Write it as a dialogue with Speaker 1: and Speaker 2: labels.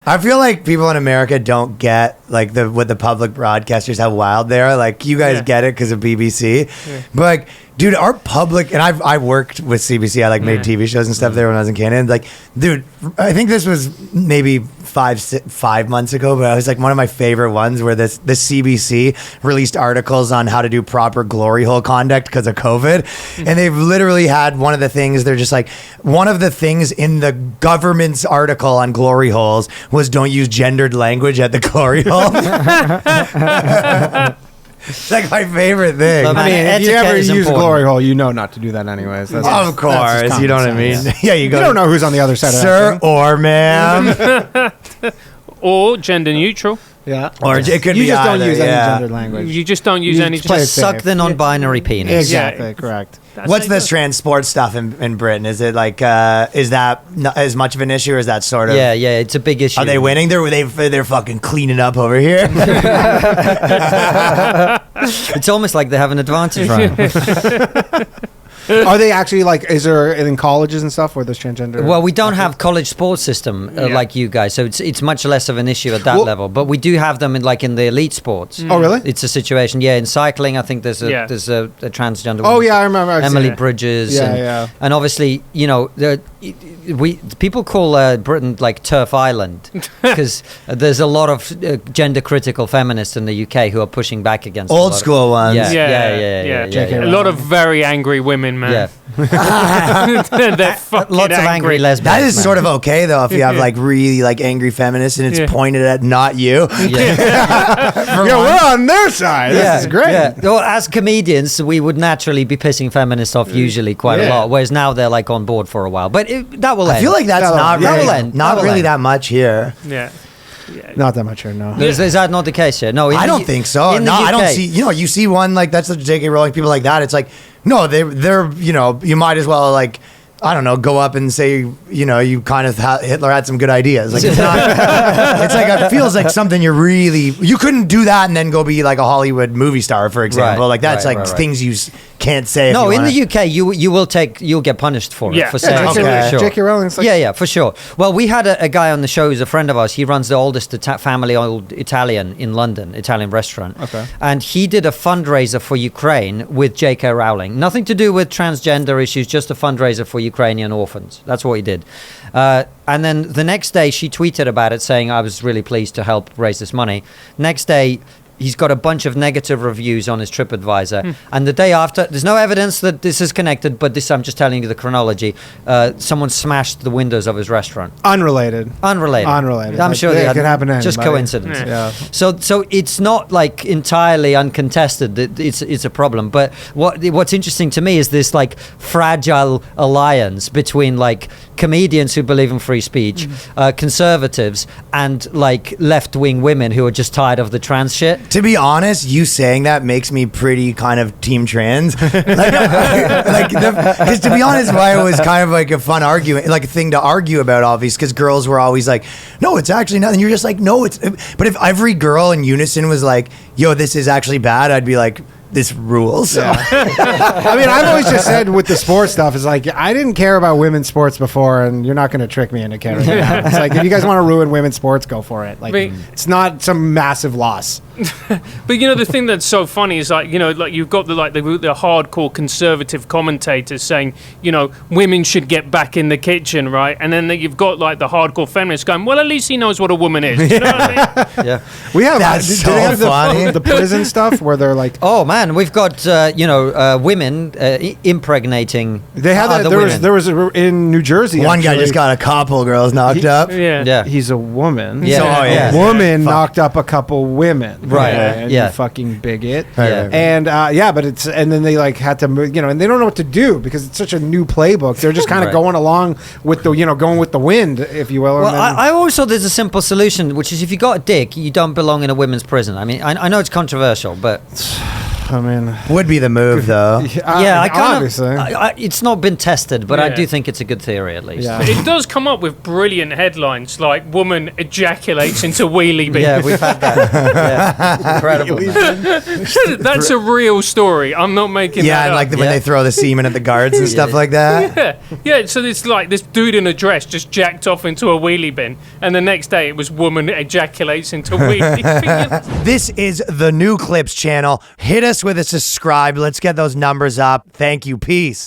Speaker 1: I feel like people in America don't get like what the public broadcasters, how wild they are. Like you guys get it because of BBC, but like, dude, our public, and I worked with CBC. I like made TV shows and stuff there when I was in Canada. And, like, dude, I think this was maybe 5 months ago, but I was like one of my favorite ones where the CBC released articles on how to do proper glory hole conduct because of COVID, and they've literally had one of the things. They're just like, one of the things in the government's article on glory holes was don't use gendered language at the glory hole. It's like my favorite thing.
Speaker 2: I mean,
Speaker 3: if you ever use glory hole, you know not to do that anyways.
Speaker 1: Of course, you know what I mean? Yeah, you
Speaker 3: don't know who's on the other side of that.
Speaker 1: Sir or ma'am.
Speaker 4: Or gender neutral.
Speaker 1: Yeah. Or it could
Speaker 3: you
Speaker 1: be
Speaker 3: just
Speaker 1: either,
Speaker 3: don't use any gendered language.
Speaker 4: You just don't use any.
Speaker 2: Just suck the non-binary penis.
Speaker 3: Exactly, correct.
Speaker 1: What's the trans sports stuff in Britain? Is it like is that as much of an issue, or is that sort of?
Speaker 2: Yeah, it's a big issue.
Speaker 1: Are they winning? They're fucking cleaning up over here.
Speaker 2: It's almost like they have an advantage, right?
Speaker 3: Are they actually like? Is there in colleges and stuff where there's transgender?
Speaker 2: Well, we don't have college sports system like you guys, so it's much less of an issue at that level. But we do have them in the elite sports.
Speaker 3: Oh, really?
Speaker 2: It's a situation. Yeah, in cycling, I think there's a transgender.
Speaker 3: Oh yeah, I remember.
Speaker 2: Emily Bridges. And obviously, people call Britain like Turf Island because there's a lot of gender critical feminists in the UK who are pushing back against
Speaker 1: old school ones.
Speaker 2: Yeah.
Speaker 4: A lot of very angry women, man.
Speaker 2: Yeah.
Speaker 4: They're fucking
Speaker 2: lots of angry lesbians.
Speaker 1: That is sort of okay though if you have like really like angry feminists and it's pointed at not you.
Speaker 3: We're on their side. This is great.
Speaker 2: Yeah. Well, as comedians, we would naturally be pissing feminists off usually quite a lot, whereas now they're like on board for a while. But that will end.
Speaker 1: I feel like that's not really that much here.
Speaker 4: Yeah.
Speaker 3: Not that much here, no.
Speaker 2: Is that not the case here? No,
Speaker 1: I don't think so. No, I don't see. You see one like that's the J.K. Rowling, people like that. It's like, no, they're you might as well like, I don't know, go up and say, you kind of Hitler had some good ideas. Like it's not. It's like it feels like something you couldn't do that and then go be like a Hollywood movie star, for example.
Speaker 2: Right,
Speaker 1: like that's things you can't say.
Speaker 2: No, in the UK, you'll get punished for it for saying
Speaker 3: sure. J.K. Rowling's like
Speaker 2: for sure. Well, we had a guy on the show who's a friend of ours. He runs the oldest family-owned Italian in London, Italian restaurant. Okay. And he did a fundraiser for Ukraine with J.K. Rowling. Nothing to do with transgender issues, just a fundraiser for Ukrainian orphans. That's what he did. And then the next day, she tweeted about it, saying, I was really pleased to help raise this money. Next day, he's got a bunch of negative reviews on his TripAdvisor. And the day after, there's no evidence that this is connected, but I'm just telling you the chronology. Someone smashed the windows of his restaurant.
Speaker 3: Unrelated.
Speaker 2: I'm sure
Speaker 3: it could happen to anybody.
Speaker 2: Just coincidence.
Speaker 3: Yeah.
Speaker 2: So it's not like entirely uncontested that it's a problem. But what's interesting to me is this like fragile alliance between like comedians who believe in free speech, conservatives, and like left-wing women who are just tired of the trans shit.
Speaker 1: To be honest, you saying that makes me pretty kind of team trans. Because to be honest, why it was kind of like a fun argument, like a thing to argue about, obviously, because girls were always like, no, it's actually not. And you're just like, no, it's. But if every girl in unison was like, yo, this is actually bad, I'd be like, this rules.
Speaker 3: Yeah. I mean, I've always just said with the sports stuff, is like, I didn't care about women's sports before, and you're not going to trick me into caring. It's like, if you guys want to ruin women's sports, go for it. Like, it's not some massive loss.
Speaker 4: But the thing that's so funny is like you've got the hardcore conservative commentators saying women should get back in the kitchen, right? And then you've got like the hardcore feminists going, well, at least he knows what a woman is. You know what I mean?
Speaker 2: Yeah.
Speaker 3: We have
Speaker 1: That's so funny.
Speaker 3: The prison stuff where they're like,
Speaker 2: oh man, we've got women impregnating.
Speaker 3: They had that. There was in New Jersey.
Speaker 1: One guy just got a couple girls knocked up.
Speaker 4: Yeah.
Speaker 3: He's a woman.
Speaker 2: Yeah.
Speaker 3: A woman knocked up a couple women.
Speaker 2: Right.
Speaker 3: You fucking bigot.
Speaker 2: Yeah.
Speaker 3: And but it's and then they like had to move, and they don't know what to do because it's such a new playbook. They're just kind of going along with the going with the wind, if you will.
Speaker 2: Well, I always thought there's a simple solution, which is if you got a dick, you don't belong in a women's prison. I mean, I know it's controversial, but
Speaker 3: I mean,
Speaker 1: Would be the move, though.
Speaker 2: Yeah, I kind
Speaker 3: obviously.
Speaker 2: of. It's not been tested, but I
Speaker 4: Yeah.
Speaker 2: do think it's a good theory at least.
Speaker 3: Yeah.
Speaker 4: It does come up with brilliant headlines like "Woman ejaculates into wheelie bin."
Speaker 2: Yeah, we've had that. Yeah. It's incredible. Man.
Speaker 4: That's a real story. I'm not making
Speaker 1: Yeah,
Speaker 4: that
Speaker 1: and
Speaker 4: up.
Speaker 1: like when they throw the semen at the guards and stuff like that.
Speaker 4: Yeah. So it's like this dude in a dress just jacked off into a wheelie bin, and the next day it was woman ejaculates into wheelie bin.
Speaker 1: This is the New Clips channel. Hit us with a subscribe. Let's get those numbers up. Thank you. Peace.